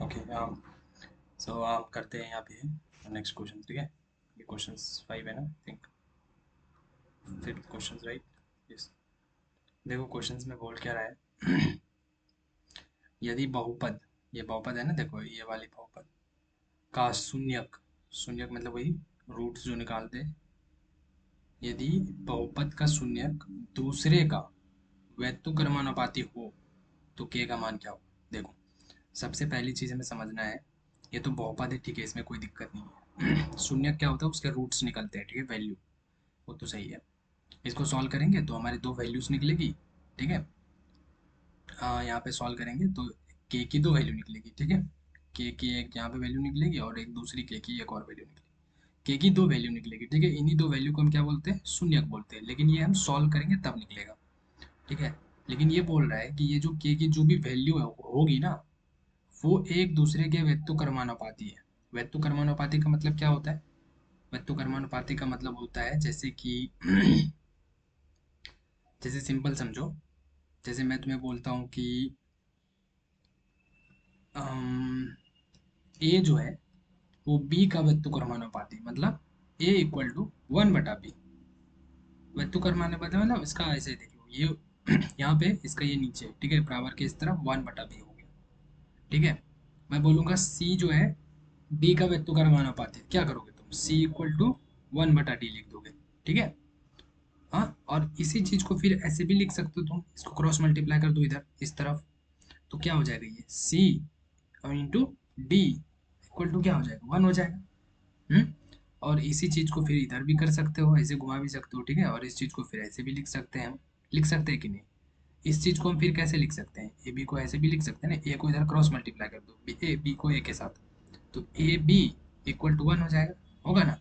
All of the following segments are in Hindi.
ओके सो आप करते हैं यहाँ पे नेक्स्ट क्वेश्चन। ठीक है, ये क्वेश्चन 5 है ना, think 5th question right. Yes, देखो क्वेश्चंस में बोल क्या रहा है। यदि बहुपद, ये बहुपद है ना, देखो ये वाली बहुपद का शून्यक, शून्यक मतलब वही रूट्स जो निकालते हैं, यदि बहुपद का शून्यक दूसरे का व्युत्क्रमानुपाती हो तो के का मान क्या हो। देखो सबसे पहली चीज हमें समझना है, ये तो बहुपद है, ठीक है, इसमें कोई दिक्कत नहीं है। शून्यक क्या होता है, उसके रूट्स निकलते हैं, ठीक है, वैल्यू, वो तो सही है। इसको सॉल्व करेंगे तो हमारी दो वैल्यूज निकलेगी, ठीक है। यहाँ पे सॉल्व करेंगे तो के की दो वैल्यू निकलेगी, ठीक है। के की एक यहाँ पे वैल्यू निकलेगी और एक दूसरी के की एक और वैल्यू निकलेगी। के की दो वैल्यू निकलेगी, ठीक है। इन्हीं दो वैल्यू को हम क्या बोलते हैं, शून्यक बोलते हैं, लेकिन ये हम सॉल्व करेंगे तब निकलेगा, ठीक है। लेकिन ये बोल रहा है कि ये जो के की जो भी वैल्यू होगी ना, वो एक दूसरे के व्युत्क्रमानुपाती है। व्युत्क्रमानुपाती का मतलब क्या होता है, व्युत्क्रमानुपाती का मतलब होता है जैसे कि जैसे सिंपल समझो, जैसे मैं तुम्हें बोलता हूँ कि ए जो है वो बी का व्युत्क्रमानुपाती, मतलब ए इक्वल टू 1/b। व्युत्क्रमानुपाती मतलब इसका ऐसे देख लो, ये यहाँ पे इसका ये नीचे, ठीक है, बराबर के इस तरफ 1/b हो गया, ठीक है। मैं बोलूंगा सी जो है डी का व्युत्क्रमानुपाती, क्या करोगे तुम, सी इक्वल टू 1/d लिख दोगे, ठीक है। हाँ, और इसी चीज को फिर ऐसे भी लिख सकते हो तुम, इसको क्रॉस मल्टीप्लाई कर दो इधर इस तरफ, तो क्या हो जाएगा, ये सी इंटू डी इक्वल टू क्या हो जाएगा, 1 हो जाएगा। हम्म। और इसी चीज को फिर इधर भी कर सकते हो, ऐसे घुमा भी सकते हो, ठीक है। और इस चीज को फिर ऐसे भी लिख सकते हैं हम, लिख सकते हैं कि नहीं। इस चीज को हम फिर कैसे लिख सकते हैं, ए बी को ऐसे भी लिख सकते हैं ना, ए को इधर क्रॉस मल्टीप्लाई कर दो, ए बी को ए के साथ, तो ए बी इक्वल टू 1 हो जाएगा, होगा ना।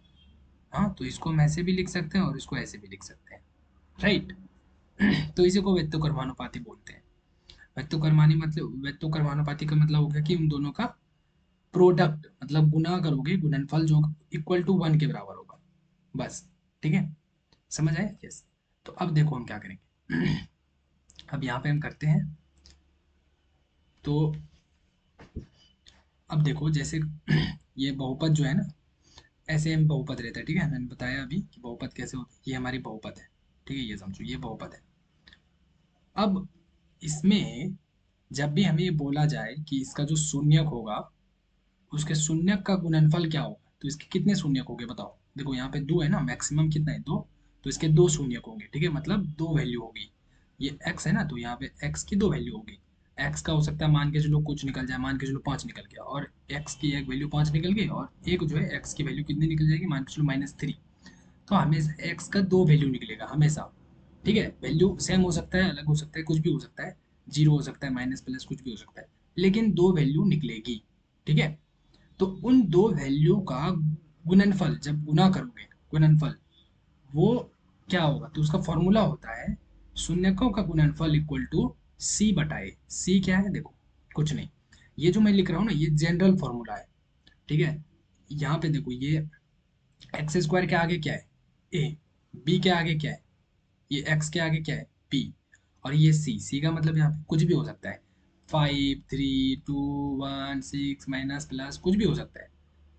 हाँ, तो इसको हम ऐसे भी लिख सकते हैं और इसको ऐसे भी लिख सकते हैं, राइट। तो इसी को व्यक्तक्रमानुपाती बोलते हैं। व्यक्तक्रमानुपाती का मतलब हो गया कि उन दोनों का प्रोडक्ट, मतलब गुना करोगे, गुणनफल जो इक्वल टू 1 के बराबर होगा, बस, ठीक है, समझ आए। यस, तो अब देखो हम क्या करेंगे। अब यहाँ पे हम करते हैं, तो अब देखो जैसे ये बहुपद जो है ना, ऐसे हम बहुपद रहता है, ठीक है, मैंने बताया अभी कि बहुपद कैसे होता है, ये हमारी बहुपद है, ठीक है, ये समझो ये बहुपद है। अब इसमें जब भी हमें ये बोला जाए कि इसका जो शून्यक होगा, उसके शून्यक का गुणनफल क्या होगा, तो इसके कितने शून्यक होंगे बताओ। देखो यहाँ पे दो है ना, मैक्सिमम कितना है, दो, तो इसके दो शून्यक होंगे, ठीक है, मतलब दो वैल्यू होगी। ये x है ना, तो यहाँ पे x की दो वैल्यू होगी। x का हो सकता है, मान के चलो कुछ निकल जाए, मान के चलो 5 निकल गया, और x की एक वैल्यू 5 निकल गई, और एक जो है x की वैल्यू कितनी निकल जाएगी, मान के चलो -3। तो हमेशा x का दो वैल्यू निकलेगा हमेशा, ठीक है। वैल्यू सेम हो सकता है, अलग हो सकता है, कुछ भी हो सकता है, जीरो हो सकता है, माइनस प्लस कुछ भी हो सकता है, लेकिन दो वैल्यू निकलेगी, ठीक है। तो उन दो वैल्यू का गुणनफल जब गुना करोगे, गुणनफल वो क्या होगा, तो उसका फॉर्मूला होता है शून्यकों का गुणनफल इक्वल टू सी बटाए, सी क्या है देखो, कुछ नहीं, ये जो मैं लिख रहा हूँ ना, ये जनरल फॉर्मूला है, ठीक है। यहाँ पे देखो ये एक्स स्क्वायर के आगे क्या है, ए, बी के आगे क्या है, ये एक्स के आगे क्या है, पी, और ये सी, सी का मतलब यहाँ पे कुछ भी हो सकता है, 5 3 2 1 6 माइनस प्लस कुछ भी हो सकता है,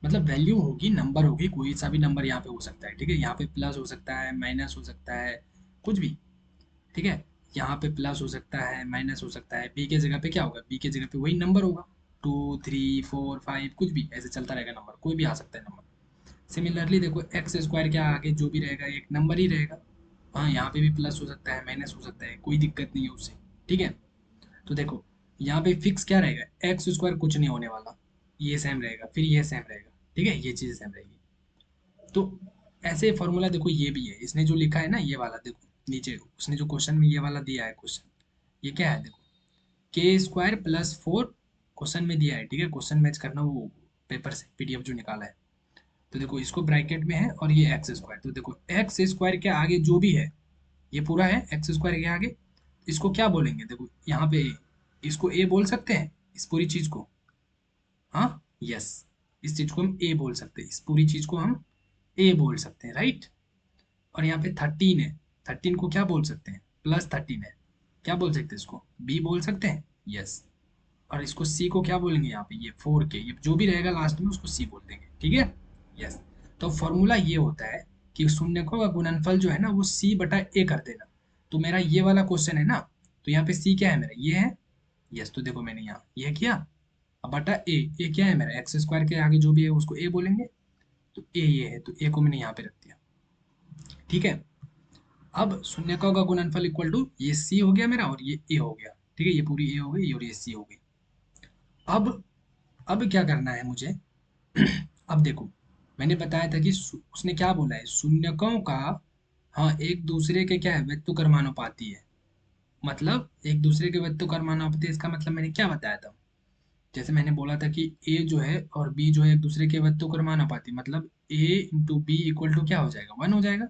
मतलब वैल्यू होगी, नंबर होगी, कोई सा भी नंबर यहाँ पे हो सकता है, ठीक है। यहाँ पे प्लस हो सकता है, माइनस हो सकता है, कुछ भी, ठीक है। यहाँ पे प्लस हो सकता है, माइनस हो सकता है, बी के जगह पे क्या होगा, बी के जगह पे वही नंबर होगा, 2 3 4 5 कुछ भी ऐसे चलता रहेगा, नंबर कोई भी आ सकता है नंबर। सिमिलरली देखो एक्स स्क्वायर के आगे जो भी रहेगा एक नंबर ही रहेगा। हाँ, यहाँ पे भी प्लस हो सकता है, माइनस हो सकता है, कोई दिक्कत नहीं है उससे, ठीक है। तो देखो यहाँ पे फिक्स क्या रहेगा, एक्स स्क्वायर कुछ नहीं होने वाला, ये सेम रहेगा, फिर ये सेम रहेगा, ठीक है, ये चीज़ सेम रहेगी। तो ऐसे फॉर्मूला देखो ये भी है, इसने जो लिखा है ना ये वाला, देखो नीचे उसने जो क्वेश्चन में ये वाला दिया है क्वेश्चन, ये क्या है देखो, के स्क्वायर प्लस 4 क्वेश्चन में दिया है, ठीक है। क्वेश्चन मैच करना वो पेपर से पीडीएफ जो निकाला है, तो देखो इसको ब्रैकेट में है और ये एक्स स्क्वायर, तो देखो एक्स स्क्वायर के आगे जो भी है, ये पूरा है एक्स स्क्वायर के आगे, इसको क्या बोलेंगे, देखो यहाँ पे इसको ए बोल सकते हैं, इस पूरी चीज को, हाँ, यस, इस चीज को हम ए बोल सकते हैं, इस पूरी चीज को हम ए बोल सकते हैं, राइट। और यहाँ पे 13 है, 13 को क्या बोल सकते हैं, +13 है, क्या बोल सकते हैं इसको, बी बोल सकते हैं, यस। और इसको सी को क्या बोलेंगे यहाँ पे, ये 4k, ये जो भी रहेगा लास्ट में उसको सी बोल देंगे, ठीक है। यस। तो फॉर्मूला ये होता है कि शून्यकों का गुणनफल जो है ना वो सी बटा ए कर देना। तो मेरा ये वाला क्वेश्चन है ना, तो यहाँ पे सी क्या है मेरा, ये है। यस, तो देखो मैंने यहाँ ये किया। अब बटा ए क्या है मेरा, एक्स स्क्वायर के आगे जो भी है उसको ए बोलेंगे। तो ए ये है, तो ए को मैंने यहाँ पे रख दिया, ठीक है। अब शून्यकों का गुणनफल इक्वल टू ये सी हो गया मेरा और ये ए हो गया, ठीक है। ये पूरी ए हो गई और ये सी हो गई। अब अब क्या करना है मुझे अब देखो, मैंने बताया था कि उसने क्या बोला है, शून्यकों का, हाँ, एक दूसरे के क्या है, व्यक्तक्रमानुपाती है। मतलब एक दूसरे के व्यक्तक्रमानुपाती, इसका मतलब मैंने क्या बताया था, जैसे मैंने बोला था कि ए जो है और बी जो है एक दूसरे के व्यक्तक्रमानुपाती, मतलब ए इंटू बी इक्वल टू क्या हो जाएगा, 1 हो जाएगा,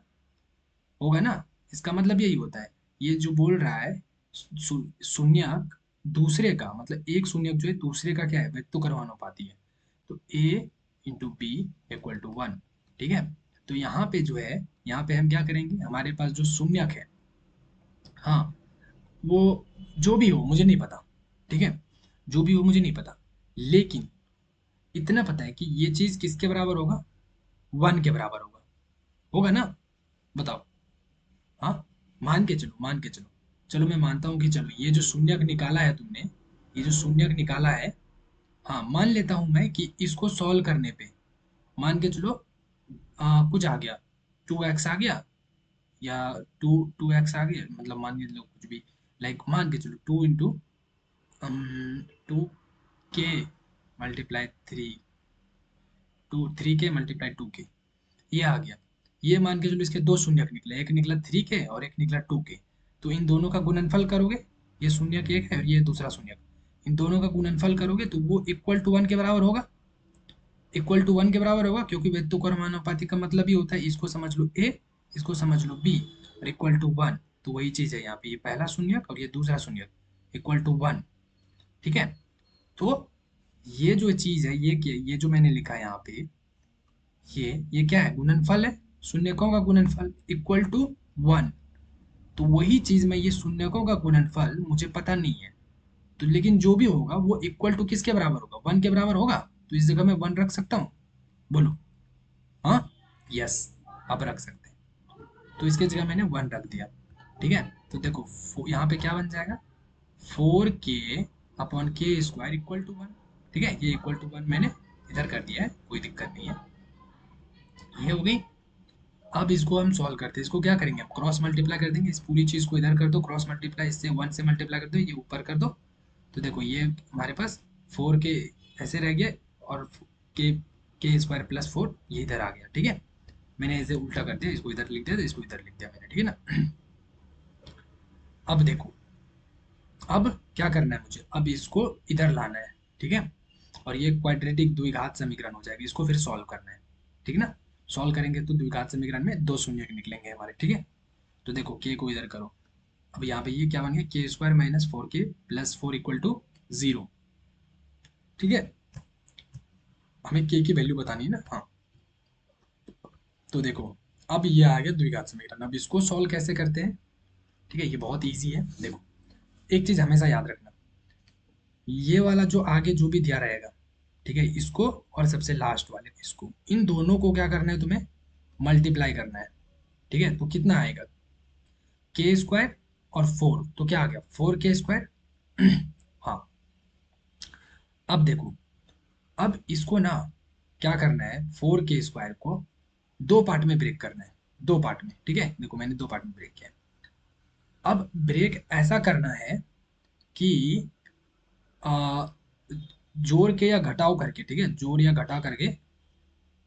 होगा ना। इसका मतलब यही होता है, ये जो बोल रहा है शून्यक दूसरे का, मतलब एक शून्यक जो है दूसरे का क्या है, व्यक्तक्रमानुपाती है। तो ए इंटू बी इक्वल टू 1, ठीक है। तो यहाँ पे जो है, यहाँ पे हम क्या करेंगे, हमारे पास जो शून्यक है, हाँ, वो जो भी हो मुझे नहीं पता, ठीक है, जो भी हो मुझे नहीं पता, लेकिन इतना पता है कि ये चीज किसके बराबर होगा, 1 के बराबर होगा, होगा ना। बताओ। हाँ, मान के चलो, मान के चलो, चलो मैं मानता हूँ कि चलो ये जो शून्यक निकाला है तुमने, ये जो शून्यक निकाला है, हाँ, मान लेता हूँ मैं कि इसको सॉल्व करने पे मान के चलो कुछ आ गया, 2x आ गया, या टू एक्स आ गया, मतलब मान के चलो कुछ भी, लाइक मान के चलो 2 मल्टीप्लाई 3 के मल्टीप्लाई 2k, ये आ गया। ये मान के चलो इसके दो शून्यक निकले, एक निकला 3k और एक निकला 2k। तो इन दोनों का गुणनफल करोगे, ये शून्यक एक है और ये दूसरा शून्यक, इन दोनों का गुणनफल करोगे तो वो इक्वल टू 1 के बराबर होगा, इक्वल टू 1 के बराबर होगा, क्योंकि व्यक्तक्रमानुपाती का मतलब ही होता है, इसको समझ लो a, इसको समझ लो b, और इक्वल टू 1। तो वही चीज है यहाँ पे, ये पहला शून्यक और ये दूसरा शून्यक इक्वल टू 1, ठीक है। तो ये जो चीज है, ये जो मैंने लिखा है यहाँ पे, ये क्या है, गुणनफल है, शून्यकों का गुणनफल इक्वल टू 1। तो वही चीज मैं, ये शून्यकों का गुणनफल मुझे पता नहीं है, तो लेकिन जो भी होगा वो इक्वल टू किसके बराबर होगा, 1 के बराबर होगा। तो इस जगह मैं 1 रख सकता हूँ, बोलो। हाँ, यस, अब रख सकते हैं। तो इसके जगह मैंने 1 रख दिया, ठीक है। तो देखो यहाँ पे क्या बन जाएगा, 4k अपॉन के स्क्वायर इक्वल टू 1, ठीक है। ये इक्वल टू 1 मैंने इधर कर दिया है, कोई दिक्कत नहीं है, ये हो गई। अब इसको हम सॉल्व करते हैं, इसको क्या करेंगे, हम क्रॉस मल्टीप्लाई कर देंगे, इस पूरी चीज को इधर कर दो, क्रॉस मल्टीप्लाई, इससे 1 से मल्टीप्लाई कर दो, ये ऊपर कर दो। तो देखो ये हमारे पास 4k ऐसे रह गया, और के स्क्वायर प्लस 4 ये इधर आ गया, ठीक है। मैंने इसे उल्टा कर दिया, इसको इधर लिख दिया तो इसको इधर लिख दिया मैंने, ठीक है ना। अब देखो, अब क्या करना है मुझे, अब इसको इधर लाना है, ठीक है। और ये क्वाड्रेटिक द्विघात समीकरण हो जाएगा, इसको फिर सॉल्व करना है, ठीक है ना। सॉल्व करेंगे तो द्विघात समीकरण में दो शून्य निकलेंगे हमारे, ठीक है। तो देखो के को इधर करो, अब यहाँ पे ये क्या बन गया, k square minus 4k plus 4 equal to 0, ठीक है। हमें के की वैल्यू बतानी है ना, हाँ। तो देखो, अब ये आ गया द्विघात समीकरण, अब इसको सॉल्व कैसे करते हैं, ठीक है। ये बहुत ईजी है, देखो एक चीज हमेशा याद रखना, ये वाला जो आगे जो भी दिया रहेगा, ठीक है, इसको और सबसे लास्ट वाले इसको, इन दोनों को क्या करना है तुम्हें, मल्टीप्लाई करना है, ठीक है। तो कितना आएगा, के स्क्वायर और 4, तो क्या आ गया 4k स्क्वायर। हाँ, अब देखो, अब इसको ना क्या करना है, 4k स्क्वायर को दो पार्ट में ब्रेक करना है, दो पार्ट में, ठीक है। देखो मैंने दो पार्ट में ब्रेक किया है। अब ब्रेक ऐसा करना है कि आ, जोड़ के या घटाव करके, ठीक है, जोड़ या घटा करके,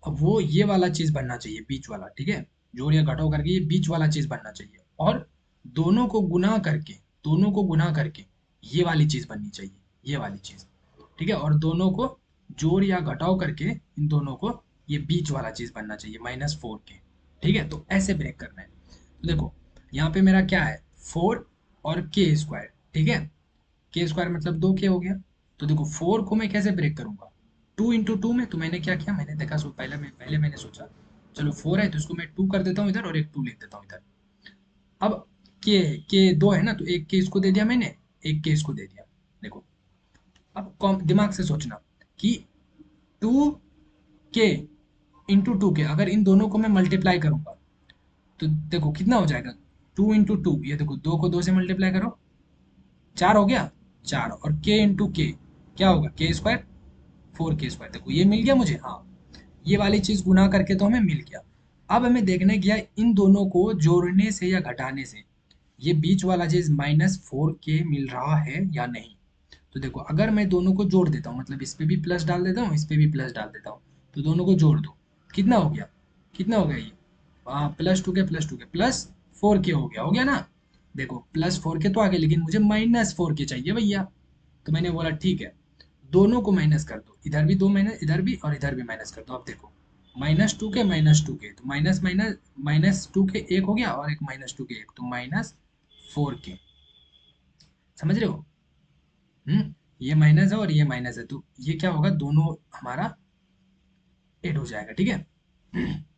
अब वो ये वाला चीज बनना चाहिए, बीच वाला, ठीक है। जोड़ या घटाव करके ये बीच वाला चीज बनना चाहिए, और दोनों को गुना करके, दोनों को गुना करके ये वाली चीज बननी चाहिए, ये वाली चीज, ठीक है। और दोनों को जोड़ या घटाव करके इन दोनों को ये बीच वाला चीज बनना चाहिए, -4k, ठीक है। तो ऐसे ब्रेक करना है। तो देखो यहाँ पे मेरा क्या है, 4 और के स्क्वायर, ठीक है। के स्क्वायर मतलब 2k हो गया। तो देखो 4 को मैं कैसे ब्रेक करूंगा, 2 × 2 में, तो मैंने क्या किया, मैंने देखा पहले मैंने सोचा चलो 4 है तो इसको मैं 2 कर देता हूँ इधर और एक 2 लिख देता हूँ इधर। अब के 2 है ना, तो एक के इसको दे दिया मैंने, एक के इसको दे दिया, देखो अब दिमाग से सोचना कि 2k इंटू 2k, अगर इन दोनों को मैं मल्टीप्लाई करूंगा तो देखो कितना हो जाएगा। 2 इंटू 2, ये देखो 2 को 2 से मल्टीप्लाई करो, 4 हो गया। 4 और k इंटू के क्या होगा, के स्क्वायर, 4k स्क्वायर। देखो ये मिल गया मुझे, हाँ ये वाली चीज गुना करके तो हमें मिल गया। अब हमें देखने गया इन दोनों को जोड़ने से या घटाने से ये बीच वाला चीज -4k मिल रहा है या नहीं। तो देखो अगर मैं दोनों को जोड़ देता हूँ, मतलब इस पे भी प्लस डाल देता हूँ, इस पे भी प्लस डाल देता हूँ, तो दोनों को जोड़ दो, कितना हो गया, कितना हो गया ये, +2k +2k +4k हो गया ना। देखो +4k तो आ गया, लेकिन मुझे -4k चाहिए भैया। तो मैंने बोला ठीक है, दोनों को माइनस कर दो, इधर भी दो माइनस, इधर भी और इधर भी माइनस कर दो। अब देखो -2k तो माइनस माइनस -2k एक हो गया, और एक -2k एक, तो -4k। समझ रहे हो? ये माइनस है और ये माइनस है, तो ये क्या होगा, दोनों हमारा ऐड हो जाएगा, ठीक है।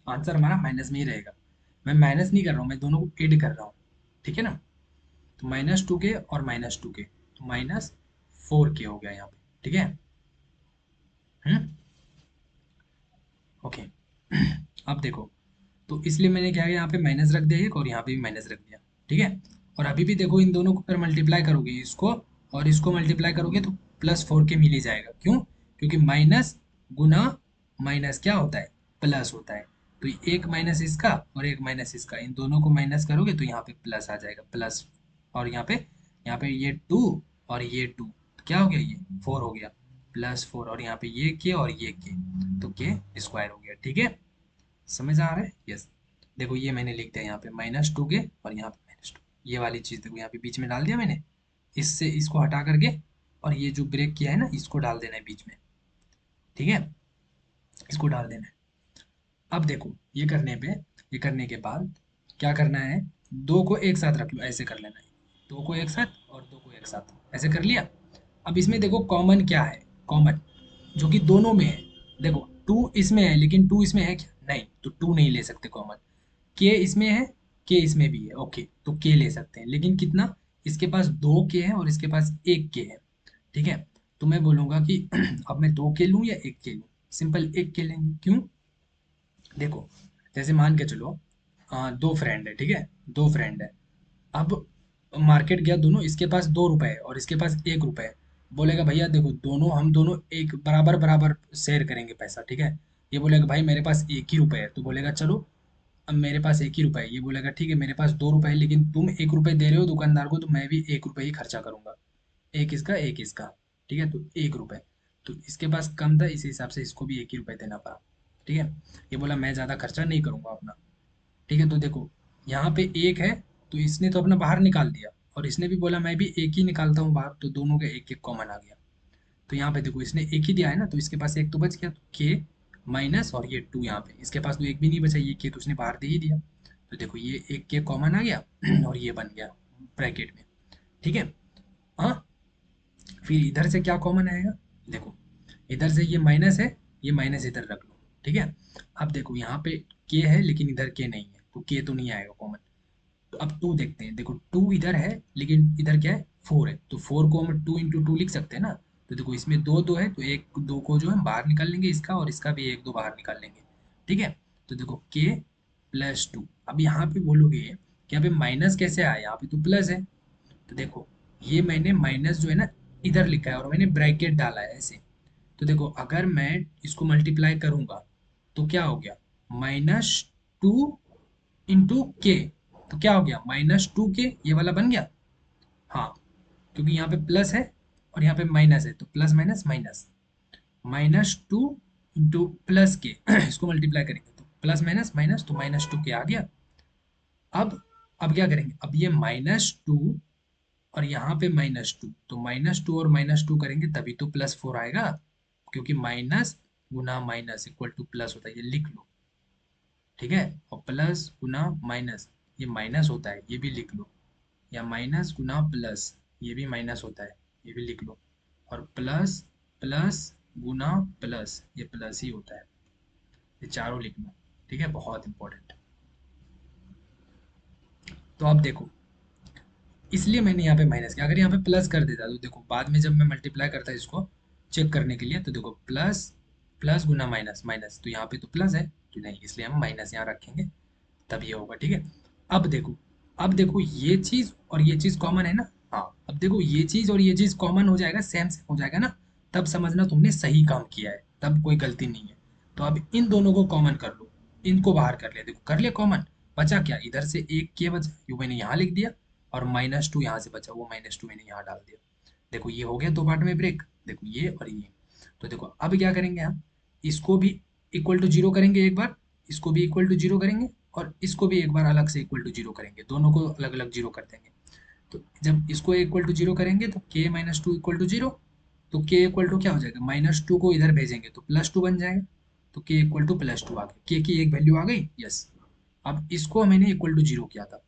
आंसर हमारा माइनस में ही रहेगा। मैं माइनस नहीं कर रहा हूँ, मैं दोनों को ऐड कर रहा हूँ, ठीक है ना। तो -2k और -2k, तो -4k हो गया यहाँ पे, ठीक है। हम्म ओके। अब देखो, तो इसलिए मैंने क्या किया, यहाँ पे माइनस रख दिया एक, और यहाँ पे भी माइनस रख दिया, ठीक है। और अभी भी देखो इन दोनों को अगर मल्टीप्लाई करोगे, इसको और इसको मल्टीप्लाई करोगे, तो +4k मिल ही जाएगा। क्यों? क्योंकि माइनस गुना माइनस क्या होता है, प्लस होता है। तो एक माइनस इसका और एक माइनस इसका, इन दोनों को माइनस करोगे तो यहाँ पे प्लस आ जाएगा, प्लस। और यहाँ पे ये 2 और ये 2, तो क्या हो गया, ये 4 हो गया, +4, और यहाँ पे ये के और ये के, तो के स्क्वायर हो गया, ठीक है। समझ आ रहा है? यस। देखो ये मैंने लिख दिया यहाँ पे -2k, और यहाँ पे -2, ये वाली चीज देखो यहाँ पे बीच में डाल दिया मैंने। इससे इसको हटा करके, और ये जो ब्रेक किया है ना, इसको डाल देना है बीच में, ठीक है, इसको डाल देना है। अब देखो ये करने के बाद क्या करना है, दो को एक साथ रख लो, ऐसे कर लेना है, दो को एक साथ और दो को एक साथ, ऐसे कर लिया। अब इसमें देखो कॉमन क्या है, कॉमन जो कि दोनों में है। देखो 2 इसमें है, लेकिन 2 इसमें है क्या, नहीं, तो 2 नहीं ले सकते कॉमन। के इसमें है, के इसमें भी है, ओके, तो के ले सकते हैं, लेकिन कितना, इसके पास 2 के है और इसके पास 1 के है, ठीक है। तो मैं बोलूंगा कि अब मैं 2 के लूं या 1 के लूं, सिंपल 1 के लेंगे। क्यों? देखो जैसे मान के चलो, दो फ्रेंड है, ठीक है, दो फ्रेंड है। अब मार्केट गया दोनों, इसके पास 2 रुपए है और इसके पास 1 रुपए है। बोलेगा भैया देखो, हम दोनों एक बराबर बराबर शेयर करेंगे पैसा, ठीक है। ये बोलेगा भाई मेरे पास 1 ही रुपए है, तो बोलेगा चलो, अब मेरे पास 1 ही रुपए है, ये बोलेगा ठीक है मेरे पास 2 रुपए है, लेकिन तुम 1 रुपए दे रहे हो दुकानदार को, तो मैं भी 1 रुपए ही खर्चा करूंगा, एक इसका, ठीक है, तो 1 रुपए। तो इसके पास कम था, इस हिसाब से इसको भी 1 ही रुपए देना पड़ा, ठीक है। ये बोला मैं ज्यादा खर्चा नहीं करूंगा अपना, ठीक है। तो देखो यहाँ पे एक है, तो इसने तो अपना बाहर निकाल दिया, और इसने भी बोला मैं भी एक ही निकालता हूँ बाहर, तो दोनों का एक एक कॉमन आ गया। तो यहाँ पे देखो इसने एक ही दिया है ना, तो इसके पास एक तो बच गया, तो के माइनस और ये 2, यहाँ पे इसके पास तो एक भी नहीं बचा, ये के तो उसने बाहर दे ही दिया। तो देखो ये एक के कॉमन आ गया, और ये बन गया ब्रैकेट में, ठीक है। हाँ, फिर इधर से क्या कॉमन आएगा, देखो इधर से ये माइनस है, ये माइनस इधर रख लो, ठीक है। अब देखो यहाँ पे के है, लेकिन इधर के नहीं है, तो के तो नहीं आएगा कॉमन। तो अब 2 देखते हैं, देखो 2 इधर है, लेकिन इधर क्या है, 4 है, तो 4 को हम 2 इंटू 2 लिख सकते हैं ना। तो देखो इसमें दो दो है, तो एक दो को जो है बाहर निकाल लेंगे, इसका और इसका भी एक दो बाहर निकाल लेंगे, ठीक है। तो देखो k +2। अब यहाँ पे बोलोगे कि यहाँ पे माइनस कैसे आया, यहाँ पे तो प्लस है। तो देखो ये मैंने माइनस जो है ना, इधर लिखा है और मैंने ब्रैकेट डाला है ऐसे। तो देखो अगर मैं इसको मल्टीप्लाई करूंगा, तो क्या हो गया, -2 इंटू के, तो क्या हो गया, -2k, ये वाला बन गया। हाँ, क्योंकि यहाँ पे प्लस है और यहाँ पे माइनस है, तो plus minus minus, -2 into +k, इसको मल्टीप्लाई करेंगे तो प्लस माइनस माइनस, तो -2k आ गया। अब अब क्या करेंगे, अब ये -2 और यहाँ पे -2, तो -2 और -2 करेंगे तभी तो +4 आएगा, क्योंकि माइनस गुना माइनस इक्वल टू प्लस होता है, ये लिख लो, ठीक है। और प्लस गुना माइनस, ये माइनस होता है, ये भी लिख लो, या माइनस गुना प्लस, ये भी माइनस होता है, ये भी लिख लो। और प्लस प्लस गुना प्लस, ये प्लस ही होता है, ये चारों लिख लो, ठीक है, बहुत इंपॉर्टेंट। तो अब देखो इसलिए मैंने यहाँ पे माइनस किया। अगर यहाँ पे प्लस कर देता तो देखो बाद में जब मैं मल्टीप्लाई करता इसको चेक करने के लिए, तो देखो प्लस प्लस गुना माइनस माइनस, तो यहाँ पे तो प्लस है तो नहीं, इसलिए हम माइनस यहाँ रखेंगे, तब ये होगा। ठीक है, अब देखो, अब देखो ये चीज और ये चीज कॉमन है ना। हाँ, अब देखो ये चीज और ये चीज कॉमन हो जाएगा, सेम सेम हो जाएगा ना, तब समझना तुमने सही काम किया है, तब कोई गलती नहीं है। तो अब इन दोनों को कॉमन कर लो, इनको बाहर कर लिया, देखो कर लिया कॉमन, बचा क्या, इधर से एक के बचा, यो मैंने यहाँ लिख दिया, और -2 यहाँ से बचा, वो -2 मैंने यहाँ डाल दिया। देखो ये हो गया दो पार्ट में ब्रेक, देखो ये और ये। तो देखो अब क्या करेंगे हम, इसको भी इक्वल टू जीरो करेंगे एक बार, इसको भी इक्वल टू जीरो करेंगे, और इसको भी एक बार अलग से इक्वल टू जीरो करेंगे, दोनों को अलग अलग जीरो कर देंगे। तो जब इसको इक्वल टू जीरो करेंगे तो k-2 इक्वल टू जीरो, तो k इक्वल टू क्या हो जाएगा, -2 को इधर भेजेंगे तो +2 बन जाएगा, तो k इक्वल टू +2 आ गया, k की एक वैल्यू आ गई, यस। अब इसको मैंने इक्वल टू जीरो किया था,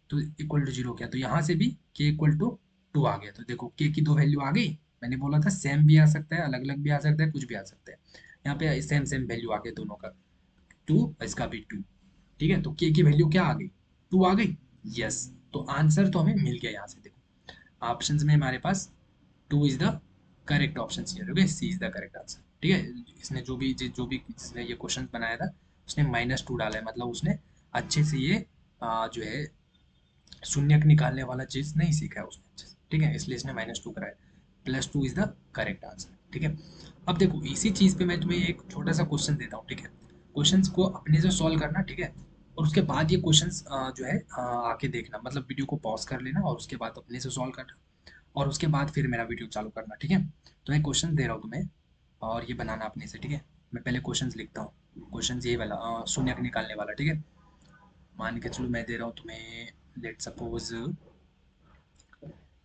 तो इक्वल टू जीरो किया, तो यहाँ से भी k इक्वल टू 2 आ गया, तो देखो k की दो वैल्यू आ गई। मैंने बोला था सेम भी आ सकता है, अलग अलग भी आ सकता है, कुछ भी आ सकता है, यहाँ पे सेम सेम वैल्यू आ गया दोनों का, 2, इसका भी 2। ठीक है, तो k की वैल्यू क्या आ गई, 2 आ गई, यस। तो आंसर तो हमें मिल गया, यहाँ से देखो ऑप्शंस में हमारे पास 2 is the correct option here, okay, C is the correct answer. ठीक है, इसने जो भी इसने ये क्वेश्चन बनाया था, उसने -2 डाला है, मतलब उसने अच्छे से ये जो है शून्यक निकालने वाला चीज नहीं सीखा है उसने अच्छे से। ठीक है, इसलिए इसने -2 कराया, +2 इज द करेक्ट आंसर। ठीक है, अब देखो इसी चीज पे मैं तुम्हें एक छोटा सा क्वेश्चन देता हूँ। ठीक है, क्वेश्चंस को अपने से सॉल्व करना, ठीक है, और उसके बाद ये क्वेश्चंस जो है आके देखना, मतलब वीडियो को पॉज कर लेना और उसके बाद अपने से सॉल्व करना, और उसके बाद फिर मेरा वीडियो चालू करना। ठीक है, तो मैं क्वेश्चन दे रहा हूँ तुम्हें और ये बनाना अपने से। ठीक है, मैं पहले क्वेश्चंस लिखता हूँ, क्वेश्चंस ये वाला शून्यक निकालने वाला। ठीक है, मान के चलो मैं दे रहा हूँ तुम्हें, लेट सपोज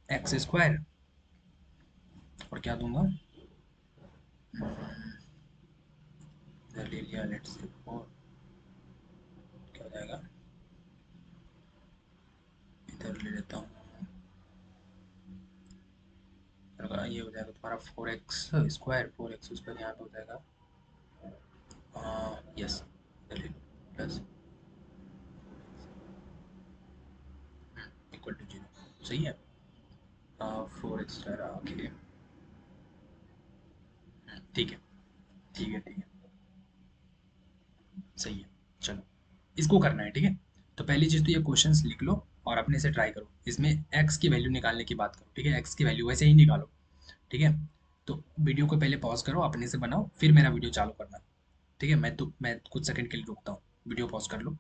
x² और क्या दूंगा, इधर ले लिया, लेट्स से, और क्या हो जाएगा, इधर ले लेता हूँ, ये हो जाएगा तुम्हारा 4x², 4x² यहाँ पे हो जाएगा, यस, इधर ले लो, प्लस इक्वल टू 0, सही है, 4x² आगे, ठीक है, ठीक है, ठीक है, सही है। चलो इसको करना है। ठीक है, तो पहली चीज़ तो ये क्वेश्चंस लिख लो और अपने से ट्राई करो, इसमें x की वैल्यू निकालने की बात करो। ठीक है, x की वैल्यू वैसे ही निकालो। ठीक है, तो वीडियो को पहले पॉज करो, अपने से बनाओ, फिर मेरा वीडियो चालू करना। ठीक है, मैं कुछ सेकंड के लिए रुकता हूँ, वीडियो पॉज कर लो।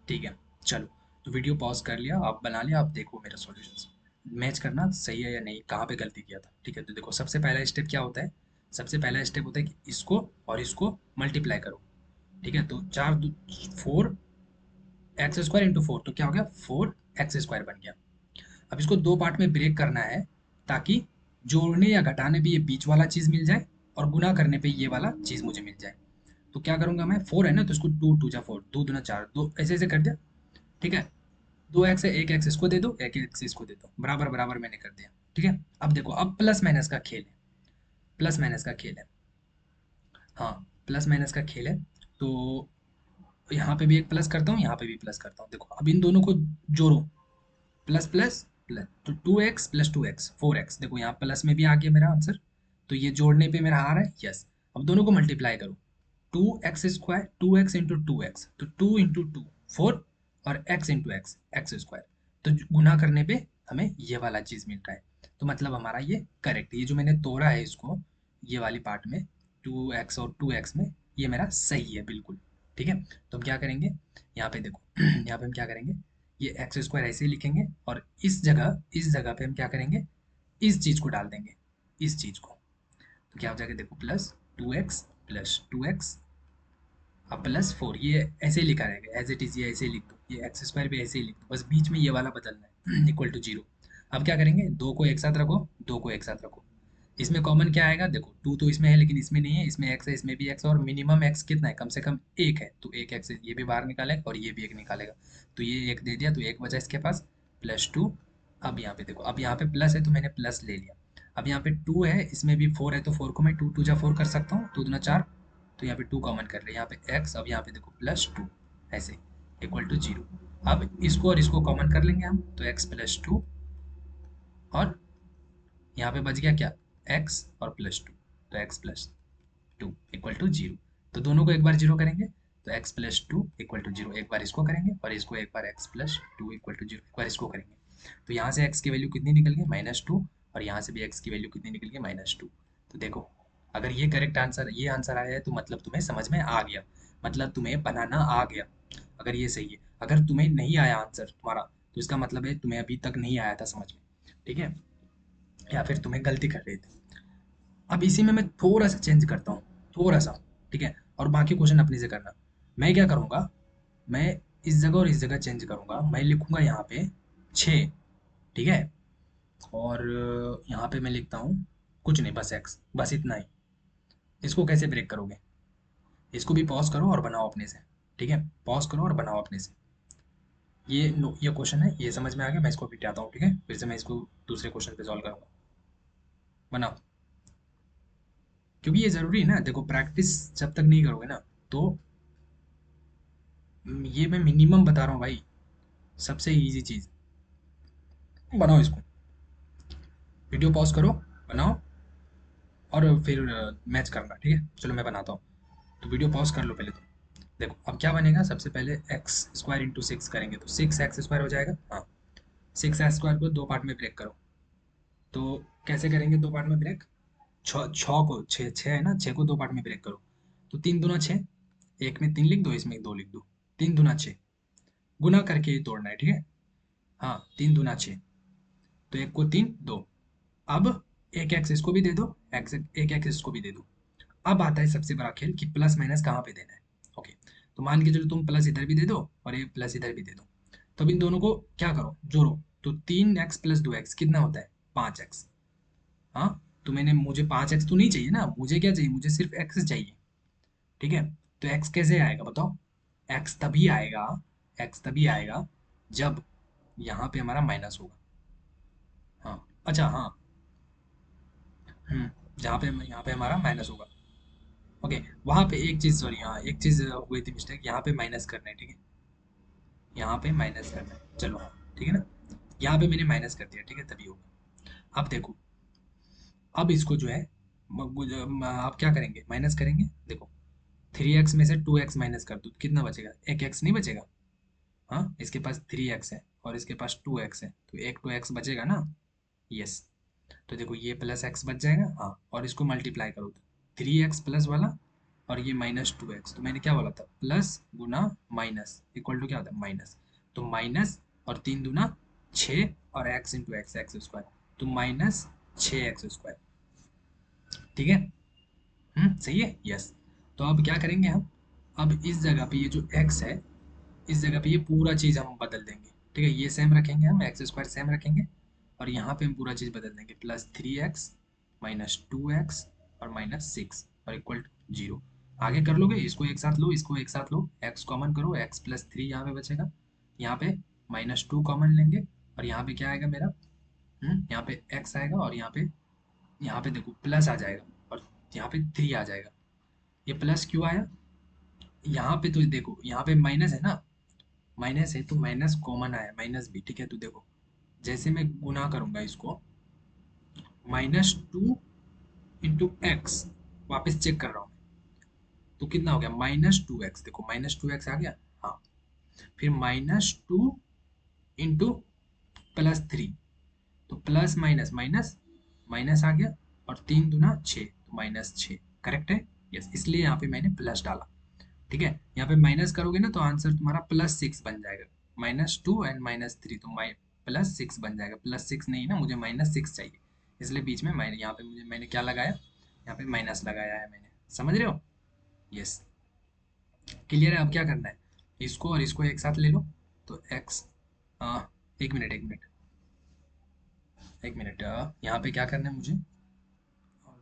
ठीक है, चलो, तो वीडियो पॉज कर लिया, आप बना लिया, आप देखो मेरा सॉल्यूशन मैच करना सही है या नहीं, कहाँ पे गलती किया था। ठीक है, तो देखो सबसे पहला स्टेप क्या होता है, सबसे पहला स्टेप होता है कि इसको और इसको मल्टीप्लाई करो। ठीक है, तो 4 x² इंटू 4, तो क्या हो गया, 4x² बन गया। अब इसको दो पार्ट में ब्रेक करना है, ताकि जोड़ने या घटाने पे ये बीच वाला चीज़ मिल जाए, और गुना करने पे ये वाला चीज़ मुझे मिल जाए। तो क्या करूंगा मैं, 4 है ना, तो इसको 2 2 जा 4, 2 दूना 4, दो ऐसे ऐसे कर दिया। ठीक है, 2x है, एक एक्स इसको दे दो, एक एक्स इसको दे दो, बराबर बराबर मैंने कर दिया। ठीक है, अब देखो, अब प्लस माइनस का खेल है, प्लस माइनस का खेल है, हाँ, प्लस माइनस का खेल है। तो यहाँ पे भी एक प्लस करता हूँ, यहाँ पे भी प्लस करता हूँ, देखो अब इन दोनों को जोड़ो, प्लस प्लस प्लस, तो 2x प्लस 2x 4x, देखो यहाँ प्लस में भी आ गया मेरा आंसर, तो ये जोड़ने पे मेरा आ रहा है, यस। अब दोनों को मल्टीप्लाई करो, 2x², 2x इंटू 2x, तो 2 इंटू 2 4, और x इंटू x² तो गुना करने पे हमें ये वाला चीज़ मिल रहा है। तो मतलब हमारा ये करेक्ट, ये जो मैंने तोड़ा है इसको, ये वाली पार्ट में 2x और 2x में, ये मेरा सही है बिल्कुल। ठीक है, तो हम क्या करेंगे, यहाँ पे देखो यहाँ पे हम क्या करेंगे, ये x² ऐसे ही लिखेंगे, और इस जगह पे हम क्या करेंगे, इस चीज़ को डाल देंगे, इस चीज़ को, तो क्या हो जाएगा, देखो +2x अब +4, ये ऐसे ही लिखा रहेगा, एज इट इज़, ये ऐसे ही लिख दो, ये x² भी ऐसे ही लिख दो, बस बीच में ये वाला बदलना है इक्वल टू 0। अब क्या करेंगे, दो को एक साथ रखो, दो को एक साथ रखो, इसमें कॉमन क्या आएगा, देखो 2 तो इसमें है लेकिन इसमें नहीं है, इसमें x है, इसमें भी x है, और मिनिमम x कितना है, कम से कम एक है, तो एक x ये भी बाहर निकालेगा और ये भी एक निकालेगा, तो ये एक दे दिया, तो एक बचा इसके पास, +2। अब यहाँ पे देखो, अब यहाँ पे प्लस है तो मैंने प्लस ले लिया, अब यहाँ पे 2 है, इसमें भी 4 है, तो 4 को मैं 2 2 जा 4 कर सकता हूँ, 2 दूना 4, तो यहाँ पे 2 कॉमन कर ले, यहाँ पे x, अब यहाँ पे देखो +2, ऐसे इक्वल टू 0। अब इसको और इसको कॉमन कर लेंगे हम, तो x प्लस 2 और यहाँ पे बच गया क्या, x और प्लस 2, तो x प्लस 2 इक्वल टू 0। तो दोनों को एक बार 0 करेंगे, तो x प्लस 2 इक्वल टू 0, एक बार इसको करेंगे और इसको एक बार x प्लस 2 इक्वल टू 0, एक बार इसको करेंगे। तो यहाँ से x की वैल्यू कितनी निकल गई, -2, और यहाँ से भी x की वैल्यू कितनी निकल गई, -2। तो देखो, अगर ये करेक्ट आंसर, ये आंसर आया है तो मतलब तुम्हें समझ में आ गया, मतलब तुम्हें बनाना आ गया, अगर ये सही है। अगर तुम्हें नहीं आया आंसर तुम्हारा, तो इसका मतलब है तुम्हें अभी तक नहीं आया था समझ में, ठीक है, या फिर तुम्हें गलती कर रहे थे। अब इसी में मैं थोड़ा सा चेंज करता हूँ, थोड़ा सा, ठीक है, और बाकी क्वेश्चन अपने से करना। मैं क्या करूँगा, मैं इस जगह और इस जगह चेंज करूँगा, मैं लिखूँगा यहाँ पे 6, ठीक है, और यहाँ पे मैं लिखता हूँ कुछ नहीं, बस x, बस इतना ही। इसको कैसे ब्रेक करोगे, इसको भी पॉज करो और बनाओ अपने से, ठीक है, पॉज करो और बनाओ अपने से। ये नो, ये क्वेश्चन है, ये समझ में आ गया, मैं इसको हटाता हूँ, ठीक है, फिर से मैं इसको दूसरे क्वेश्चन पे सॉल्व करूँगा। बनाओ, क्योंकि ये ज़रूरी है ना, देखो प्रैक्टिस जब तक नहीं करोगे ना, तो ये मैं मिनिमम बता रहा हूँ भाई, सबसे इजी चीज़। बनाओ इसको, वीडियो पॉज करो, बनाओ, और फिर मैच करना, ठीक है, चलो मैं बनाता हूँ। तो वीडियो पॉज कर लो पहले तो। देखो अब क्या बनेगा, सबसे पहले एक्स स्क्वायर इंटू 6 करेंगे तो 6x² हो जाएगा, हाँ। 6x² को दो पार्ट में ब्रेक करो, तो कैसे करेंगे दो पार्ट में ब्रेक, छः को, छः छः है ना, छः को दो पार्ट में ब्रेक करो, तो 3 दूना 6, एक में 3 लिख दो, इसमें 2 लिख दो, 3 दूना 6, गुना करके ही तोड़ना है, ठीक है, हाँ, 3 दूना 6, तो एक को 3 2। अब एक एक्स इसको भी दे दो, एक्स एक एक्स इसको भी दे दो। अब आता है सबसे बड़ा खेल कि प्लस माइनस कहाँ पे देना है। ओके, तो मान के चलो तुम प्लस इधर भी दे दो और ये प्लस इधर भी दे दो, तो अब इन दोनों को क्या करो, जोड़ो, तो 3x प्लस 2x कितना होता है, 5x। हाँ, तो मैंने, मुझे 5x तो नहीं चाहिए ना, मुझे क्या चाहिए, मुझे सिर्फ x चाहिए, ठीक है। तो x कैसे आएगा बताओ, x तभी आएगा जब यहाँ पे हमारा माइनस होगा। हाँ, अच्छा हाँ, जहाँ पे, यहाँ पे हमारा माइनस होगा। ओके, वहाँ पे एक चीज़, सॉरी, हाँ एक चीज़ हुई थी मिस्टेक, यहाँ पे माइनस करना है, ठीक है, यहाँ पे माइनस करना है, चलो हाँ, ठीक है ना, यहाँ पे मैंने माइनस कर दिया, ठीक है, तभी होगा। अब देखो, अब इसको जो है, आप क्या करेंगे, माइनस करेंगे, देखो 3x में से 2x माइनस कर दो तो कितना बचेगा, एक x नहीं बचेगा, हाँ, इसके पास 3x है और इसके पास 2x है, तो एक 2x बचेगा ना, यस। तो देखो ये प्लस एक्स बच जाएगा, हाँ, और इसको मल्टीप्लाई करो तो 3x प्लस वाला और ये -2x, तो मैंने क्या बोला था, प्लस गुना माइनस इक्वल टू क्या होता है, माइनस। तो माइनस और 3 दूना 6 और x into x, x square, तो -6x², ठीक है, सही है, यस। तो अब क्या करेंगे हम, अब इस जगह पे ये जो x है, इस जगह पे ये पूरा चीज़ हम बदल देंगे, ठीक है, ये सेम रखेंगे हम, x² सेम रखेंगे, और यहाँ पे हम पूरा चीज़ बदल देंगे, +3x -2x और -6 और इक्वल टू 0। आगे कर लोगे, इसको एक साथ लो, इसको एक साथ लो, x कॉमन करो, x+3 यहाँ पे बचेगा, यहाँ पे -2 कॉमन लेंगे, और यहाँ पे क्या आएगा मेरा, यहाँ पे x आएगा, और यहाँ पे देखो प्लस आ जाएगा, और यहाँ पे 3 आ जाएगा। ये प्लस क्यों आया, यहाँ पे तो देखो, यहाँ पे माइनस है ना, माइनस है तो माइनस कॉमन आया, माइनस भी, ठीक है, तो देखो जैसे मैं गुना करूंगा इसको, -2 इंटू एक्स, वापस चेक कर रहा हूँ, तो कितना हो गया, -2x, देखो -2x आ गया, हाँ, फिर -2 इंटू +3, तो प्लस माइनस माइनस माइनस आ गया, और 3 दूना 6, तो -6, करेक्ट है, यस, इसलिए यहाँ पे मैंने प्लस डाला, ठीक है। यहाँ पे माइनस करोगे ना तो आंसर तुम्हारा +6 बन जाएगा, -2 एंड -3, तो +6 बन जाएगा, +6 नहीं ना, मुझे -6 चाहिए, इसलिए बीच में मैंने यहाँ पे, मैंने क्या लगाया, यहाँ पे माइनस लगाया है मैंने, समझ रहे हो, यस, क्लियर है। अब क्या करना है, इसको और इसको एक साथ ले लो, तो एक्स, एक मिनट एक मिनट एक मिनट, यहाँ पे क्या करना है मुझे,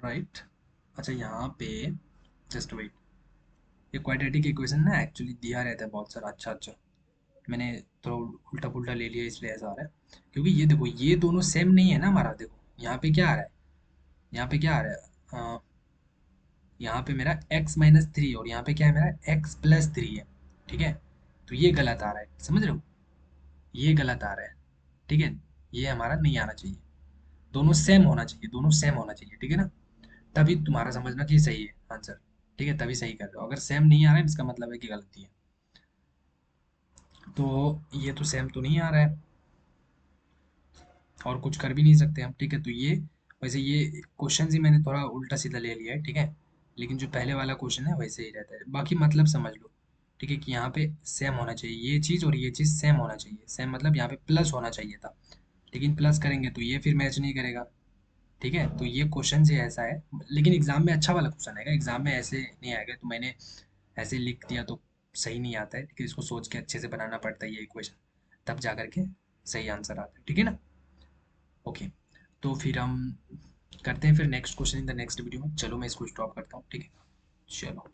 राइट, अच्छा यहाँ पे, जस्ट वेट, ये क्वाड्रेटिक इक्वेशन ना एक्चुअली दिया रहता है बहुत सारा, अच्छा अच्छा, मैंने थोड़ा उल्टा पुल्टा ले लिया इसलिए ऐसा आ रहा है, क्योंकि ये देखो ये दोनों सेम नहीं है ना हमारा, देखो यहाँ पे क्या आ रहा है, यहाँ पे क्या आ रहा है, यहाँ पे मेरा x -3 और यहाँ पे क्या है मेरा x+3 है, ठीक है, तो ये गलत आ रहा है, समझ रहे हो, ये गलत आ रहा है, ठीक है, ये हमारा नहीं आना चाहिए, दोनों सेम होना चाहिए, दोनों सेम होना चाहिए, ठीक है ना, तभी तुम्हारा समझना कि सही है आंसर, ठीक है, तभी सही कर रहे हो, अगर सेम नहीं आ रहा है इसका मतलब है कि गलती है। तो ये तो सेम तो नहीं आ रहा है, और कुछ कर भी नहीं सकते हम, ठीक है, तो ये वैसे ये क्वेश्चन ही मैंने थोड़ा उल्टा सीधा ले लिया है, ठीक है, लेकिन जो पहले वाला क्वेश्चन है वैसे ही रहता है, बाकी मतलब समझ लो, ठीक है, कि यहाँ पे सेम होना चाहिए ये चीज़ और ये चीज़ सेम होना चाहिए, सेम मतलब यहाँ पे प्लस होना चाहिए था, लेकिन प्लस करेंगे तो ये फिर मैच नहीं करेगा, ठीक है, तो ये क्वेश्चन ही ऐसा है, लेकिन एग्जाम में अच्छा वाला क्वेश्चन आएगा, एग्जाम में ऐसे नहीं आएगा, तो मैंने ऐसे लिख दिया तो सही नहीं आता है, ठीक है, इसको सोच के अच्छे से बनाना पड़ता है ये इक्वेशन, तब जा करके सही आंसर आता है, ठीक है ना। ओके, तो फिर हम करते हैं फिर next question in the next video में, चलो मैं इसको स्टॉप करता हूँ, ठीक है, चलो।